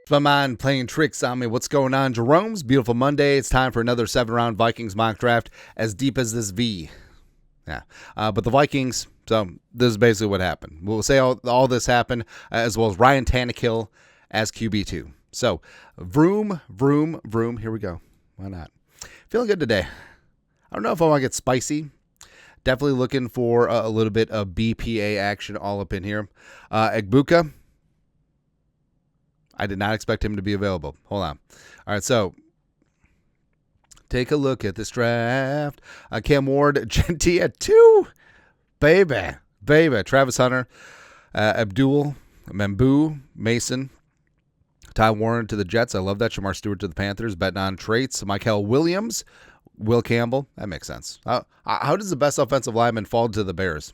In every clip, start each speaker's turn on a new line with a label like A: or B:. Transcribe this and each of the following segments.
A: My mind playing tricks on me. What's going on, Jerome's Beautiful Monday. It's time for another 7-round Vikings mock draft, as deep as this V. Yeah, but the Vikings. So this is basically what happened. We'll say all this happened, as well as Ryan Tannehill as QB2. So vroom, vroom, vroom. Here we go. Why not? Feeling good today. I don't know if I want to get spicy. Definitely looking for a little bit of BPA action all up in here. Egbuka. I did not expect him to be available. Hold on. All right, so take a look at this draft. Cam Ward, Genty at 2. Baby. Travis Hunter, Abdul, Membu, Mason, Ty Warren to the Jets. I love that. Shamar Stewart to the Panthers. Betting on traits. Michael Williams, Will Campbell. That makes sense. How does the best offensive lineman fall to the Bears?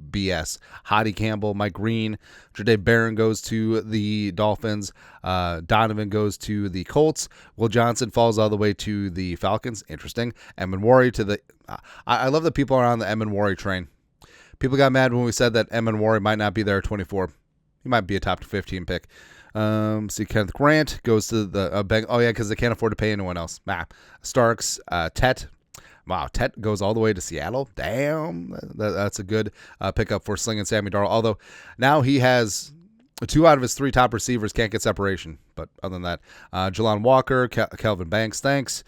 A: BS. Hottie Campbell, Mike Green. Jade Barron goes to the Dolphins. Donovan goes to the Colts. Will Johnson falls all the way to the Falcons. Interesting. Emanwari to the... I love that people are on the Emanwari train. People got mad when we said that Emanwari might not be there at 24. He might be a top 15 pick. See, Kenneth Grant goes to the because they can't afford to pay anyone else. Starks, Tet. Wow, Tet goes all the way to Seattle. Damn, that's a good pickup for Sling and Sammy Darnold. Although now he has 2 out of his 3 top receivers can't get separation. But other than that, Jelon Walker, Kelvin Banks, thanks.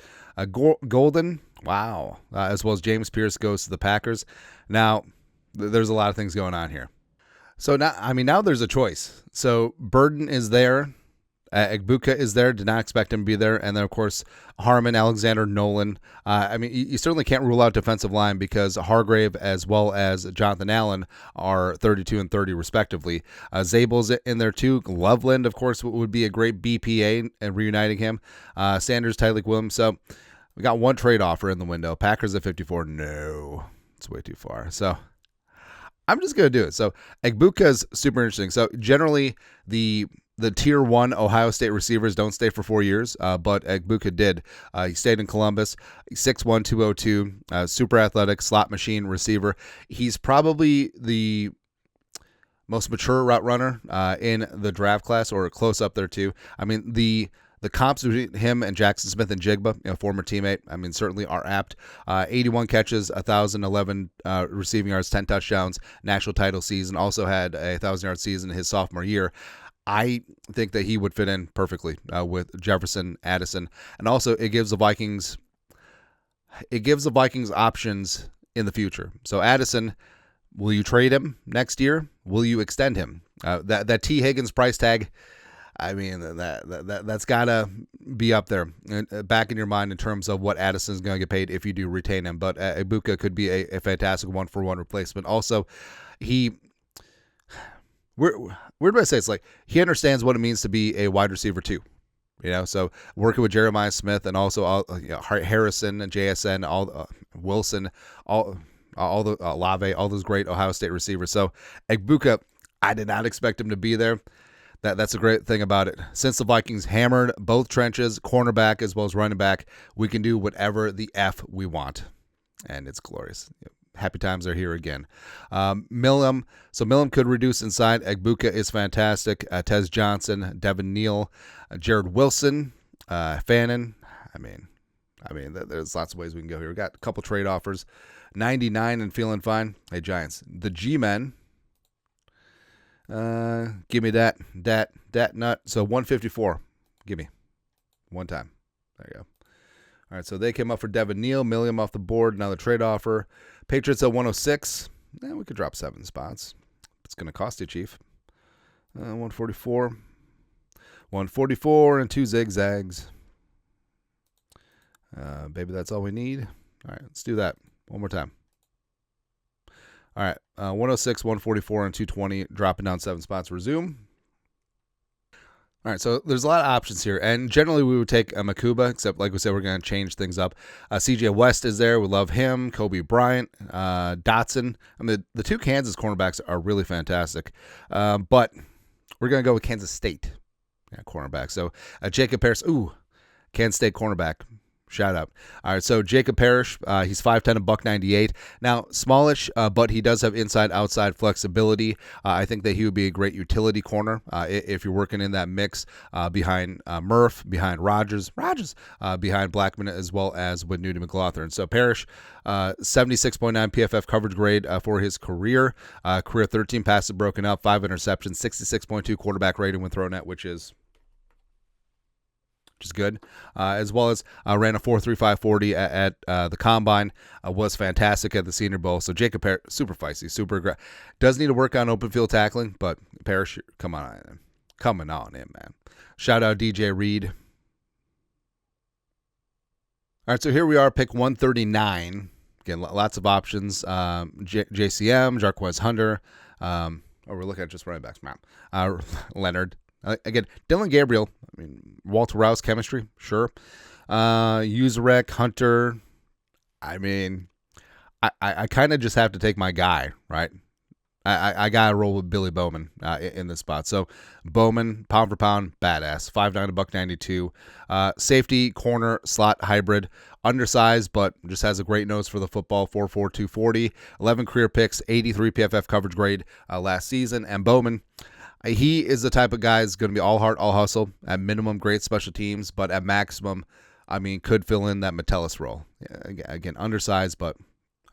A: Golden, wow, as well as James Pierce goes to the Packers. Now, there's a lot of things going on here. So now there's a choice. So Burden is there. Egbuka is there. Did not expect him to be there. And then, of course, Harmon, Alexander, Nolan. You certainly can't rule out defensive line because Hargrave as well as Jonathan Allen are 32 and 30 respectively. Zabel's in there too. Loveland, of course, would be a great BPA and reuniting him. Sanders, Tyreek Williams. So we got one trade offer in the window. Packers at 54. No, it's way too far. So I'm just going to do it. So Egbuka is super interesting. So generally the tier 1 Ohio State receivers don't stay for 4 years, but Egbuka did. He stayed in Columbus. 6'1", 202, super athletic, slot machine receiver. He's probably the most mature route runner in the draft class, or close up there too. I mean, the comps between him and Jackson Smith and Jigba, former teammate, certainly are apt. 81 catches, 1,011 receiving yards, 10 touchdowns, national title season. Also had a 1,000-yard season his sophomore year. I think that he would fit in perfectly with Jefferson, Addison, and also it gives the Vikings options in the future. So Addison, will you trade him next year? Will you extend him? That T. Higgins price tag, that's got to be up there, back in your mind in terms of what Addison's going to get paid if you do retain him. But Egbuka could be a fantastic one-for-one replacement. Also, where do I say it's like he understands what it means to be a wide receiver too. So working with Jeremiah Smith and also Harrison and JSN, Wilson, all the Lave, all those great Ohio State receivers. So Egbuka, I did not expect him to be there. That's a great thing about it. Since the Vikings hammered both trenches, cornerback as well as running back, we can do whatever the F we want. And it's glorious. Happy times are here again. Millam. So Millam could reduce inside. Egbuka is fantastic. Tez Johnson, Devin Neal, Jared Wilson, Fannin. There's lots of ways we can go here. We got a couple trade offers. 99 and feeling fine. Hey, Giants. The G-Men. Give me that nut. So 154. Give me. One time. There you go. All right, so they came up for Devin Neal. Milliam off the board. Another trade offer. Patriots at 106. We could drop 7 spots. It's going to cost you, Chief. 144. 144 and 2 zigzags. Baby, that's all we need. All right, let's do that one more time. All right, 106, 144, and 220, dropping down 7 spots. Resume. All right, so there's a lot of options here, and generally we would take Makuba, except like we said, we're going to change things up. CJ West is there. We love him. Kobe Bryant, Dotson. The 2 Kansas cornerbacks are really fantastic, but we're going to go with Kansas State cornerback. So Jacob Harris, Kansas State cornerback. Shout out. All right, so Jacob Parrish, he's 5'10", $198. Now, smallish, but he does have inside-outside flexibility. I think that he would be a great utility corner if you're working in that mix behind Murph, behind Rogers, behind Blackman, as well as with Newton McLaughlin. So Parrish, 76.9 PFF coverage grade for his career. Career 13 passes broken up, 5 interceptions, 66.2 quarterback rating when thrown at, which is good, as well as ran a 4.35 40 at the Combine, was fantastic at the Senior Bowl. So Jacob Parrish, super feisty, super aggressive. Does need to work on open field tackling, but Parrish, coming on in, man. Shout out DJ Reed. All right, so here we are, pick 139. Again, lots of options. JCM, Jarquez Hunter. We're looking at just running backs, man. Leonard. Again, Dylan Gabriel, I mean, Walter Rouse chemistry, sure. Uzarek, Hunter, I mean, I kind of just have to take my guy, right? I got to roll with Billy Bowman in this spot. So Bowman, pound for pound, badass, 5'9", $192. Safety, corner, slot, hybrid, undersized, but just has a great nose for the football, 4'4", 240. 11 career picks, 83 PFF coverage grade last season. And Bowman, he is the type of guy that's going to be all heart, all hustle. At minimum, great special teams, but at maximum, I mean, could fill in that Metellus role. Again, undersized, but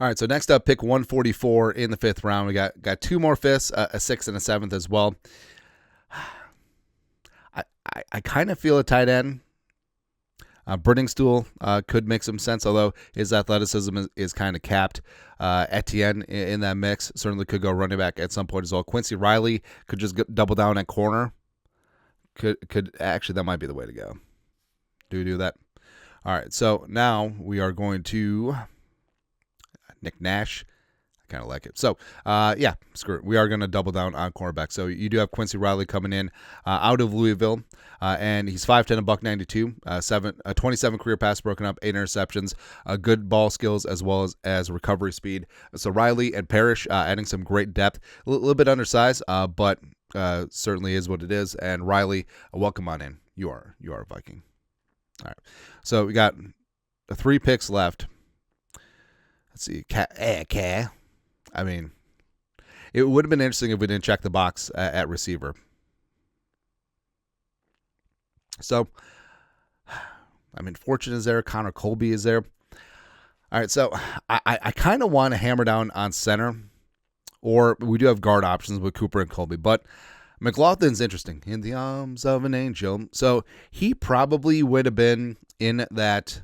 A: all right. So next up, pick 144 in the 5th round. We got 2 more 5ths, a 6th and a 7th as well. I kind of feel a tight end. Brittingstool could make some sense, although his athleticism is kind of capped. Etienne in that mix certainly could go running back at some point as well. Quincy Riley could just double down at corner. Could actually, that might be the way to go. Do that. All right, so now we are going to Nick Nash. I kind of like it. So, yeah, screw it. We are going to double down on cornerback. So you do have Quincy Riley coming in out of Louisville, and he's 5'10", $192, 27 career pass broken up, 8 interceptions, good ball skills as well as recovery speed. So Riley and Parrish adding some great depth, a little bit undersized, but certainly is what it is. And Riley, welcome on in. You are a Viking. All right. So we got 3 picks left. Let's see. I mean, it would have been interesting if we didn't check the box at receiver. So, I mean, Fortune is there. Connor Colby is there. All right, so I kind of want to hammer down on center, or we do have guard options with Cooper and Colby, but McLaughlin's interesting. In the arms of an angel. So he probably would have been in that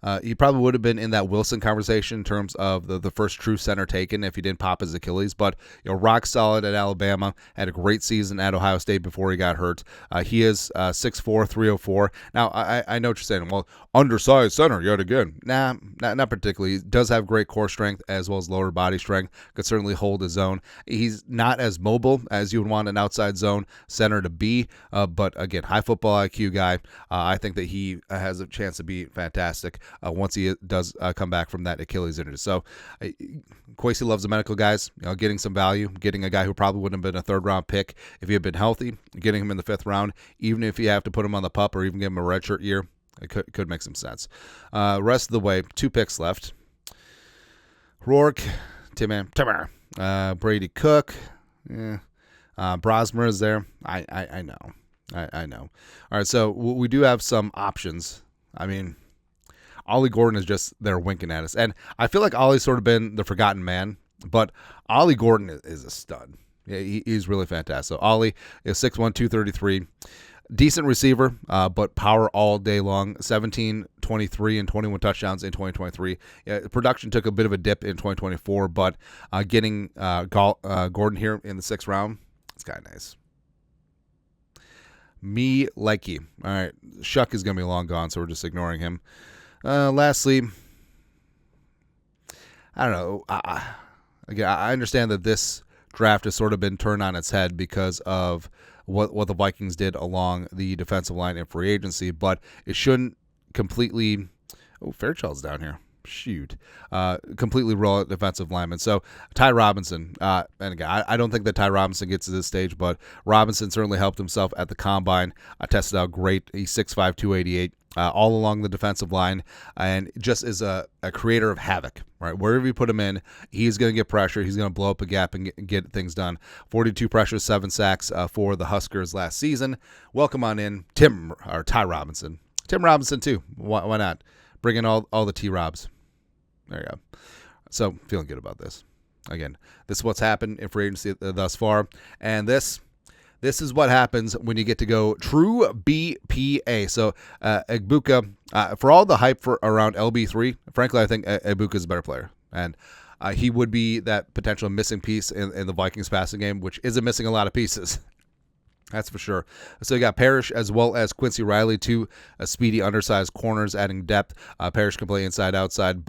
A: Wilson conversation in terms of the first true center taken if he didn't pop his Achilles. But rock solid at Alabama, had a great season at Ohio State before he got hurt. He is 6'4", 304. Now I know what you're saying. Well, undersized center yet again. Nah, not particularly. He does have great core strength as well as lower body strength. Could certainly hold his own. He's not as mobile as you would want an outside zone center to be. But again, high football IQ guy. I think that he has a chance to be fantastic once he does come back from that Achilles injury. So Kwesi loves the medical guys, getting some value, getting a guy who probably wouldn't have been a 3rd-round pick if he had been healthy, getting him in the 5th round, even if you have to put him on the pup or even give him a redshirt year, it could make some sense. Rest of the way, 2 picks left. Rourke, Timmer, Brady Cook, Brosmer is there. I know. I know. All right, so we do have some options. I mean, Ollie Gordon is just there winking at us. And I feel like Ollie's sort of been the forgotten man, but Ollie Gordon is a stud. Yeah, he's really fantastic. So Ollie is 6'1", 233. Decent receiver, but power all day long. 17, 23, and 21 touchdowns in 2023. Production took a bit of a dip in 2024, but getting Gordon here in the 6th round, it's kind of nice. Me likey. All right, Shuck is going to be long gone, so we're just ignoring him. Lastly, I don't know. Again, I understand that this draft has sort of been turned on its head because of what the Vikings did along the defensive line in free agency, but it shouldn't completely. Oh, Fairchild's down here. Shoot. Completely raw defensive lineman. So Ty Robinson, and again, I don't think that Ty Robinson gets to this stage, but Robinson certainly helped himself at the combine. Tested out great. He's 6'5", 288. All along the defensive line, and just is a creator of havoc, right? Wherever you put him in, he's going to get pressure. He's going to blow up a gap and get things done. 42 pressures, 7 sacks for the Huskers last season. Welcome on in, Ty Robinson. Tim Robinson, too. Why not? Bring in all the T-Robs. There you go. So, feeling good about this. Again, this is what's happened in free agency thus far, and this is what happens when you get to go true BPA. So, Egbuka, for all the hype around LB3, frankly, I think Egbuka is a better player. And he would be that potential missing piece in the Vikings passing game, which isn't missing a lot of pieces. That's for sure. So you got Parrish as well as Quincy Riley, two speedy, undersized corners, adding depth. Parrish can play inside, outside.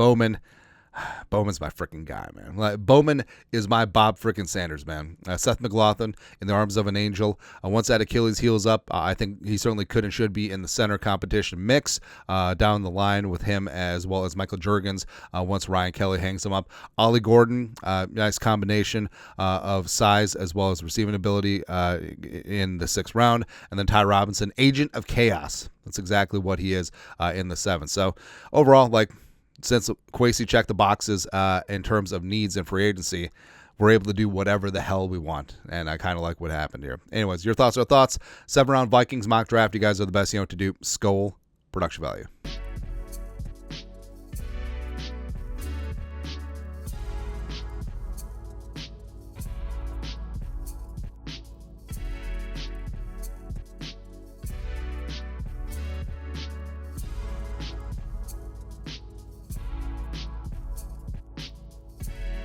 A: Bowman's my freaking guy, man. Bowman is my Bob freaking Sanders, man. Seth McLaughlin in the arms of an angel. Once that Achilles heals up, I think he certainly could and should be in the center competition mix down the line with him as well as Michael Juergens once Ryan Kelly hangs him up. Ollie Gordon, nice combination of size as well as receiving ability in the 6th round. And then Ty Robinson, agent of chaos. That's exactly what he is in the 7th. So overall, since Kwesi checked the boxes in terms of needs and free agency, we're able to do whatever the hell we want. And I kind of like what happened here. Anyways, your thoughts are thoughts. 7-round Vikings mock draft. You guys are the best. You know what to do. Skol. Production value.